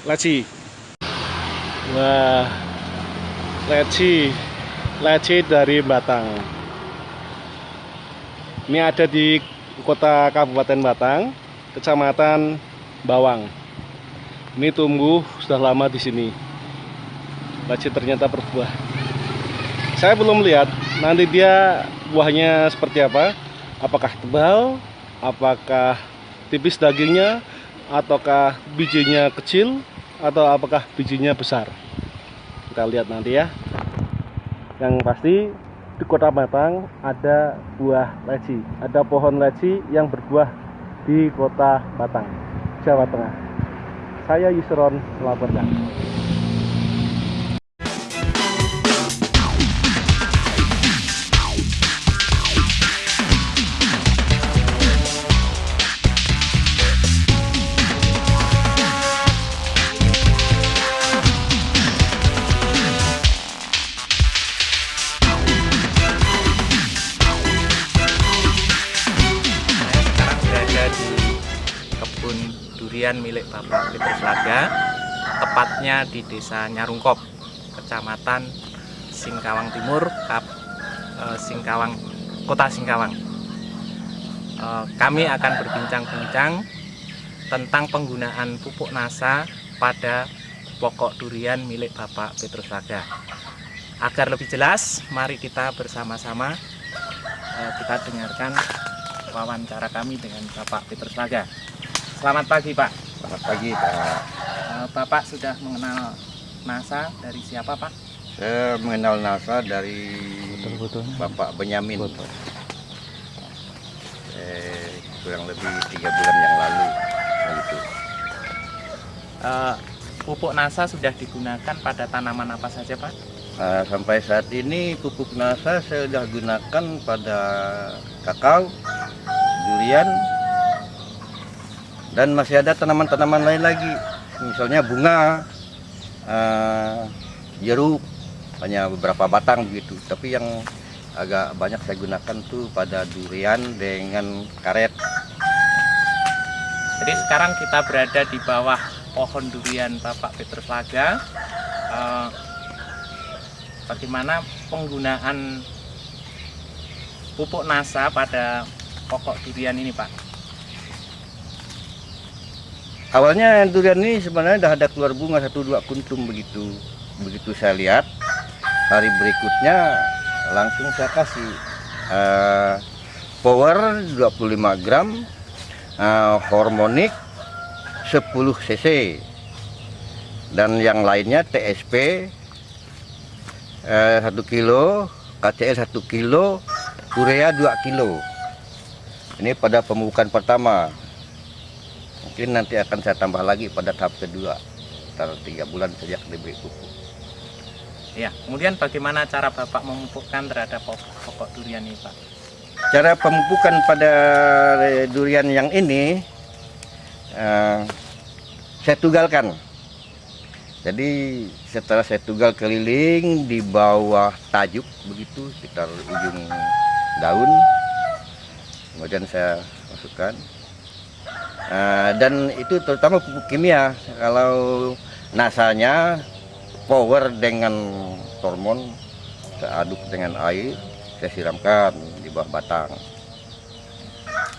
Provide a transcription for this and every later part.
Leci. Wah, leci dari Batang. Ini ada di kota Kabupaten Batang, Kecamatan Bawang. Ini tumbuh sudah lama di sini. Leci ternyata berbuah. Saya belum lihat nanti dia buahnya seperti apa. Apakah tebal, apakah tipis dagingnya, ataukah bijinya kecil, atau apakah bijinya besar. Kita lihat nanti ya. Yang pasti di kota Batang ada buah leci, ada pohon leci yang berbuah di kota Batang, Jawa Tengah. Saya Yusron melaporkan. Sekarang berada di kebun durian milik Bapak Petrus Laga, tepatnya di Desa Nyarungkop, Kecamatan Singkawang Timur, Kota Singkawang. Kami akan berbincang-bincang tentang penggunaan pupuk NASA pada pokok durian milik Bapak Petrus Laga. Agar lebih jelas, mari kita bersama-sama kita dengarkan wawancara kami dengan Bapak Petrus Laga. Selamat pagi, Pak. Selamat pagi, Pak. Bapak sudah mengenal NASA dari siapa, Pak? Saya mengenal NASA dari Bapak Benyamin. Kurang lebih 3 bulan yang lalu. Begitu. Pupuk NASA sudah digunakan pada tanaman apa saja, Pak? Sampai saat ini pupuk NASA saya sudah gunakan pada kakao, durian, dan masih ada tanaman-tanaman lain lagi. Misalnya bunga, jeruk, hanya beberapa batang begitu. Tapi yang agak banyak saya gunakan tuh pada durian dengan karet. Jadi sekarang kita berada di bawah pohon durian Bapak Petrus Laga. Bagaimana penggunaan pupuk NASA pada pokok durian ini, Pak? Awalnya durian ini sebenarnya sudah ada keluar bunga 1-2 kuntum begitu. Begitu saya lihat, hari berikutnya langsung saya kasih power 25 gram, hormonik 10 cc, dan yang lainnya TSP 1 kilo, KCL 1 kilo, urea 2 kilo. Ini pada pemupukan pertama. Mungkin nanti akan saya tambah lagi pada tahap kedua, setelah 3 bulan sejak diberi pupuk. Ya, kemudian bagaimana cara Bapak memupukkan terhadap pokok durian ini, Pak? Cara pemupukan pada durian yang ini, saya tugalkan. Jadi setelah saya tugal keliling di bawah tajuk begitu, sekitar ujung daun, kemudian saya masukkan. Dan itu terutama pupuk kimia. Kalau nasanya power dengan hormon, saya aduk dengan air, saya siramkan di bawah batang.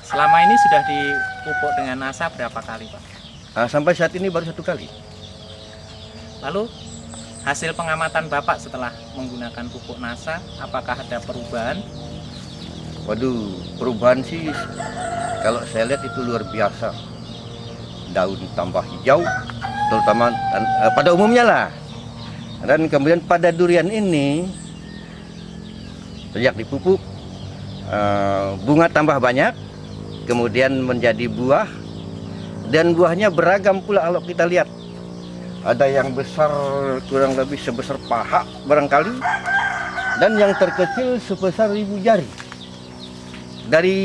Selama ini sudah dipupuk dengan NASA berapa kali, Pak? Sampai saat ini baru 1 kali. Lalu hasil pengamatan Bapak setelah menggunakan pupuk NASA, apakah ada perubahan? Waduh, perubahan sih kalau saya lihat itu luar biasa. Daun tambah hijau, terutama pada umumnya lah. Dan kemudian pada durian ini, sejak dipupuk, bunga tambah banyak, kemudian menjadi buah, dan buahnya beragam pula kalau kita lihat. Ada yang besar kurang lebih sebesar paha barangkali, dan yang terkecil sebesar 1000 jari. Dari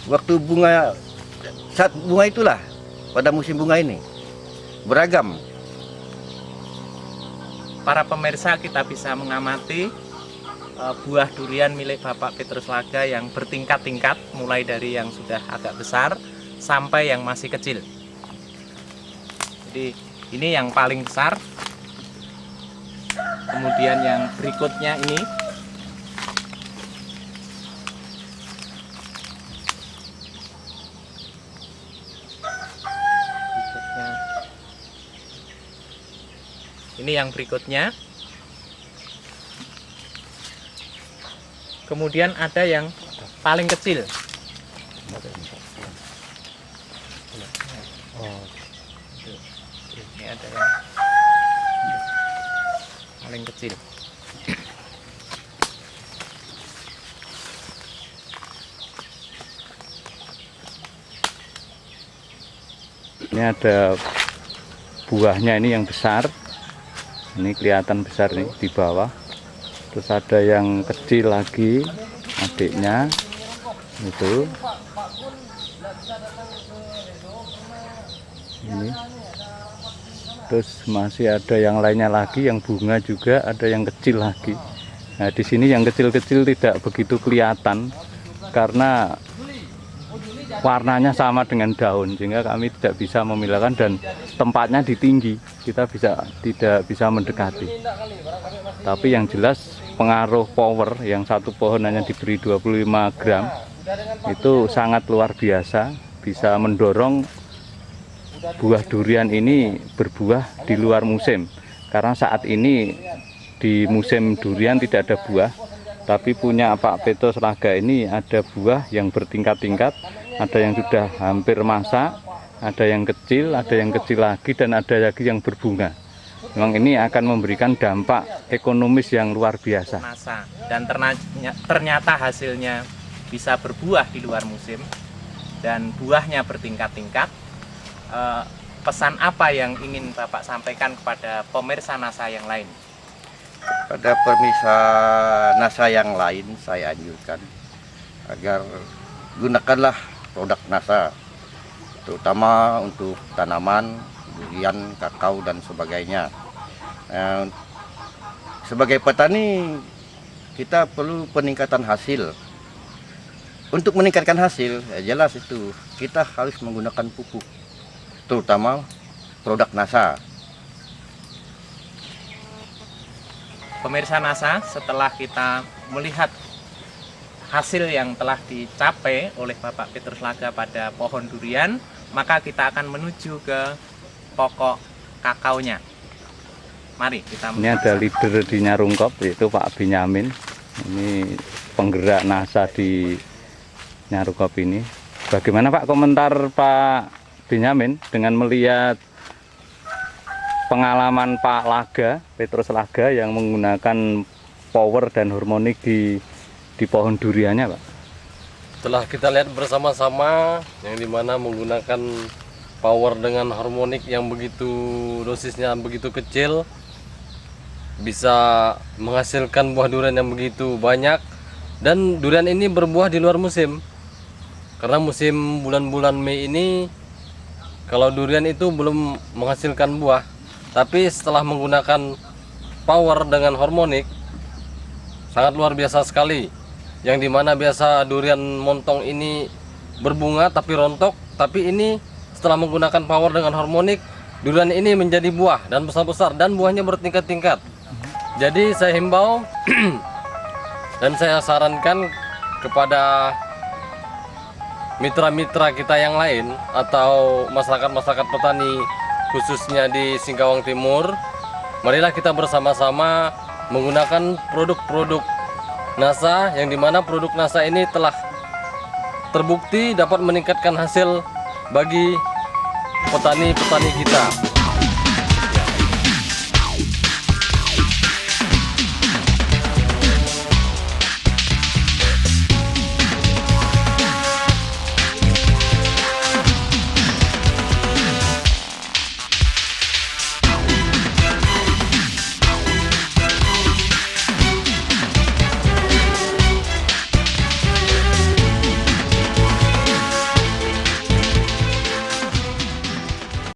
waktu bunga, saat bunga itulah, pada musim bunga ini beragam. Para pemirsa, kita bisa mengamati buah durian milik Bapak Petrus Laga yang bertingkat-tingkat, mulai dari yang sudah agak besar sampai yang masih kecil. Jadi ini yang paling besar. Kemudian yang berikutnya ini. Ini yang berikutnya. Kemudian ada yang paling kecil. Ini ada yang paling kecil. Ini ada buahnya, ini yang besar. Ini kelihatan besar nih di bawah. Terus ada yang kecil lagi, adiknya itu. Ini. Terus masih ada yang lainnya lagi, yang bunga juga, ada yang kecil lagi. Nah, di sini yang kecil-kecil tidak begitu kelihatan karena warnanya sama dengan daun, sehingga kami tidak bisa memilahkan, dan tempatnya di tinggi, kita tidak bisa mendekati. Tapi yang jelas pengaruh power yang satu pohon hanya diberi 25 gram itu sangat luar biasa, bisa mendorong buah durian ini berbuah di luar musim. Karena saat ini di musim durian tidak ada buah, tapi punya Pak Petrus Laga ini ada buah yang bertingkat-tingkat, ada yang sudah hampir masak, ada yang kecil lagi, dan ada lagi yang berbunga. Memang ini akan memberikan dampak ekonomis yang luar biasa. Dan ternyata hasilnya bisa berbuah di luar musim dan buahnya bertingkat-tingkat. Pesan apa yang ingin Bapak sampaikan kepada pemirsa NASA yang lain? Pada pemirsa NASA yang lain saya anjurkan agar gunakanlah produk NASA, terutama untuk tanaman, durian, kakao dan sebagainya. Sebagai petani kita perlu peningkatan hasil. Untuk meningkatkan hasil, ya jelas itu kita harus menggunakan pupuk, terutama produk NASA. Pemirsa NASA, setelah kita melihat hasil yang telah dicapai oleh Bapak Petrus Laga pada pohon durian, maka kita akan menuju ke pokok kakaonya. Mari kita. Ini ada leader di Nyarungkop, yaitu Pak Benyamin. Ini penggerak NASA di Nyarungkop ini. Bagaimana Pak komentar Pak Benyamin dengan melihat pengalaman Pak Laga, Petrus Laga yang menggunakan power dan harmonik di pohon duriannya, Pak? Setelah kita lihat bersama-sama, yang dimana menggunakan power dengan harmonik yang begitu dosisnya begitu kecil, bisa menghasilkan buah durian yang begitu banyak, dan durian ini berbuah di luar musim. Karena musim bulan-bulan Mei ini, kalau durian itu belum menghasilkan buah. Tapi setelah menggunakan power dengan harmonik, sangat luar biasa sekali. Yang dimana biasa durian montong ini berbunga tapi rontok, tapi ini setelah menggunakan power dengan harmonik, durian ini menjadi buah dan besar-besar, dan buahnya bertingkat-tingkat. Jadi saya himbau dan saya sarankan kepada mitra-mitra kita yang lain atau masyarakat-masyarakat petani khususnya di Singkawang Timur, marilah kita bersama-sama menggunakan produk-produk NASA, yang dimana produk NASA ini telah terbukti dapat meningkatkan hasil bagi petani-petani kita.